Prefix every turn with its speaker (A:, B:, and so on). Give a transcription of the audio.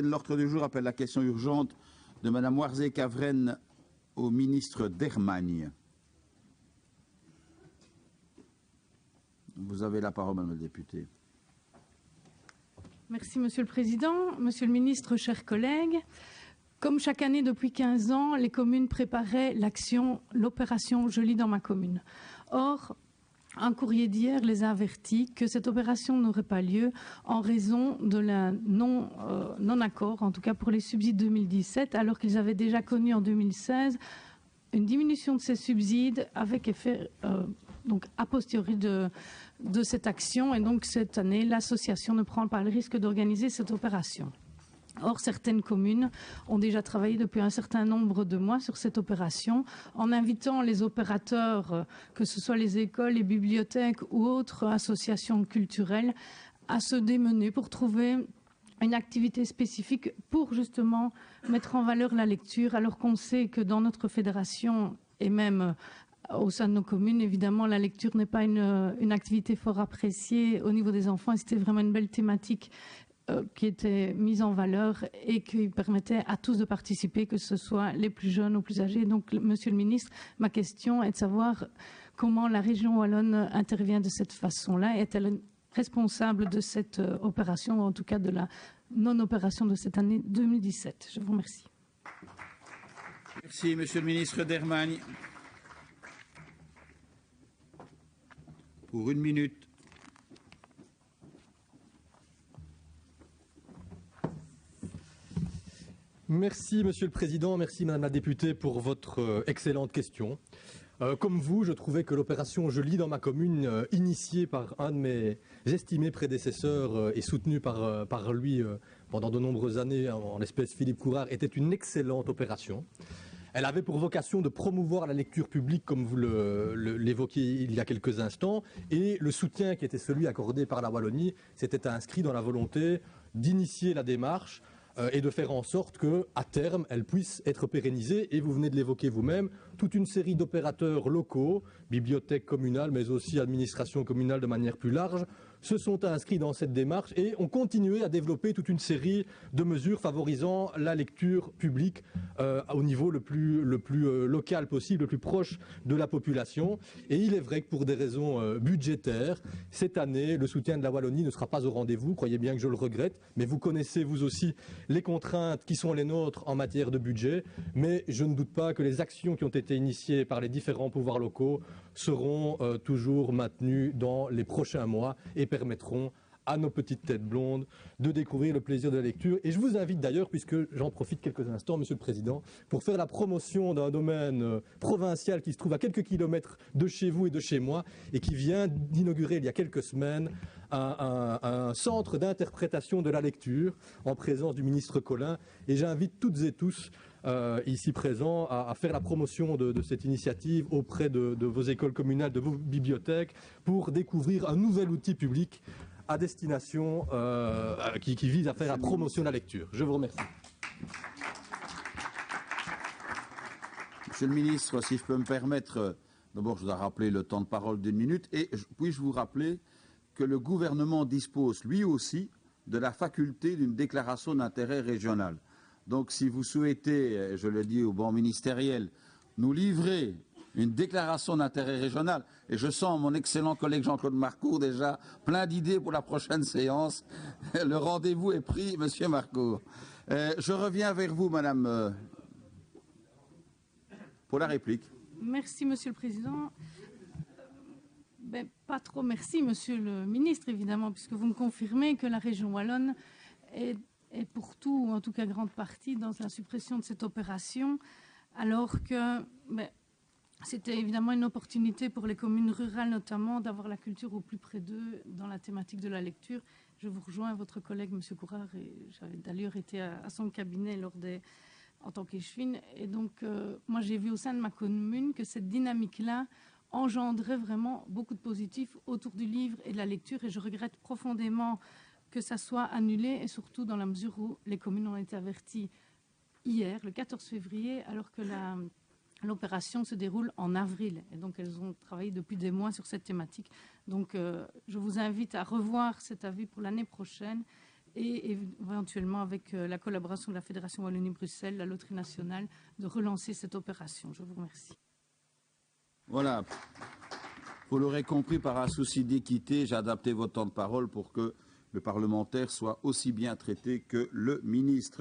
A: L'ordre du jour appelle la question urgente de Mme Warzé Cavren au ministre d'Hermagne. Vous avez la parole, Madame la députée.
B: Merci, Monsieur le Président. Monsieur le Ministre, chers collègues, comme chaque année depuis 15 ans, les communes préparaient l'opération Je lis dans ma commune. Or, un courrier d'hier les a avertis que cette opération n'aurait pas lieu en raison de la non-accord, en tout cas pour les subsides 2017, alors qu'ils avaient déjà connu en 2016 une diminution de ces subsides avec effet donc a posteriori de cette action. Et donc cette année, l'association ne prend pas le risque d'organiser cette opération. Or, certaines communes ont déjà travaillé depuis un certain nombre de mois sur cette opération en invitant les opérateurs, que ce soit les écoles, les bibliothèques ou autres associations culturelles, à se démener pour trouver une activité spécifique pour justement mettre en valeur la lecture, alors qu'on sait que dans notre fédération et même au sein de nos communes, évidemment, la lecture n'est pas une activité fort appréciée au niveau des enfants et c'était vraiment une belle thématique qui était mise en valeur et qui permettait à tous de participer, que ce soit les plus jeunes ou plus âgés. Donc, Monsieur le Ministre, ma question est de savoir comment la région wallonne intervient de cette façon-là. Est-elle responsable de cette opération, ou en tout cas de la non-opération de cette année 2017? Je vous remercie.
A: Merci, Monsieur le Ministre d'Hermagne. Pour 1 minute.
C: Merci, Monsieur le Président. Merci, Madame la députée, pour votre excellente question. Comme vous, je trouvais que l'opération Je lis dans ma commune, initiée par un de mes estimés prédécesseurs et soutenue par lui pendant de nombreuses années, en l'espèce Philippe Courard, était une excellente opération. Elle avait pour vocation de promouvoir la lecture publique, comme vous l'évoquiez il y a quelques instants, et le soutien qui était celui accordé par la Wallonie s'était inscrit dans la volonté d'initier la démarche et de faire en sorte qu'à terme, elle puisse être pérennisée. Et vous venez de l'évoquer vous-même, toute une série d'opérateurs locaux, bibliothèques communales, mais aussi administrations communales de manière plus large, se sont inscrits dans cette démarche et ont continué à développer toute une série de mesures favorisant la lecture publique au niveau le plus local possible, le plus proche de la population. Et il est vrai que pour des raisons budgétaires, cette année, le soutien de la Wallonie ne sera pas au rendez-vous. Croyez bien que je le regrette, mais vous connaissez vous aussi les contraintes qui sont les nôtres en matière de budget. Mais je ne doute pas que les actions qui ont été initiées par les différents pouvoirs locaux seront toujours maintenues dans les prochains mois et permettront à nos petites têtes blondes de découvrir le plaisir de la lecture. Et je vous invite d'ailleurs, puisque j'en profite quelques instants, Monsieur le Président, pour faire la promotion d'un domaine provincial qui se trouve à quelques kilomètres de chez vous et de chez moi, et qui vient d'inaugurer il y a quelques semaines un centre d'interprétation de la lecture en présence du ministre Collin. Et j'invite toutes et tous ici présents à faire la promotion de cette initiative auprès de vos écoles communales, de vos bibliothèques, pour découvrir un nouvel outil public à destination qui vise à faire la promotion de la lecture. Je vous remercie.
A: Monsieur le ministre, si je peux me permettre, d'abord je dois rappeler le temps de parole d'1 minute et puis-je vous rappeler que le gouvernement dispose lui aussi de la faculté d'une déclaration d'intérêt régional. Donc si vous souhaitez, je le dis au banc ministériel, nous livrer une déclaration d'intérêt régional, et je sens mon excellent collègue Jean-Claude Marcourt déjà plein d'idées pour la prochaine séance. Le rendez-vous est pris, Monsieur Marcourt. Je reviens vers vous, Madame, pour la réplique.
B: Merci, Monsieur le Président. Ben, pas trop merci, Monsieur le Ministre, évidemment, puisque vous me confirmez que la région wallonne est pour tout, ou en tout cas grande partie, dans la suppression de cette opération, alors que c'était évidemment une opportunité pour les communes rurales notamment d'avoir la culture au plus près d'eux dans la thématique de la lecture. Je vous rejoins, votre collègue M. Courard, et j'avais d'ailleurs été à son cabinet en tant qu'échevine. Et donc, moi j'ai vu au sein de ma commune que cette dynamique-là engendrait vraiment beaucoup de positifs autour du livre et de la lecture, et je regrette profondément que ça soit annulé, et surtout dans la mesure où les communes ont été averties hier, le 14 février, alors que l'opération se déroule en avril. Et donc, elles ont travaillé depuis des mois sur cette thématique. Donc, je vous invite à revoir cet avis pour l'année prochaine et éventuellement avec la collaboration de la Fédération Wallonie-Bruxelles, la Loterie nationale, de relancer cette opération. Je vous remercie.
A: Voilà. Vous l'aurez compris, par un souci d'équité, j'ai adapté votre temps de parole pour que le parlementaire soit aussi bien traité que le ministre.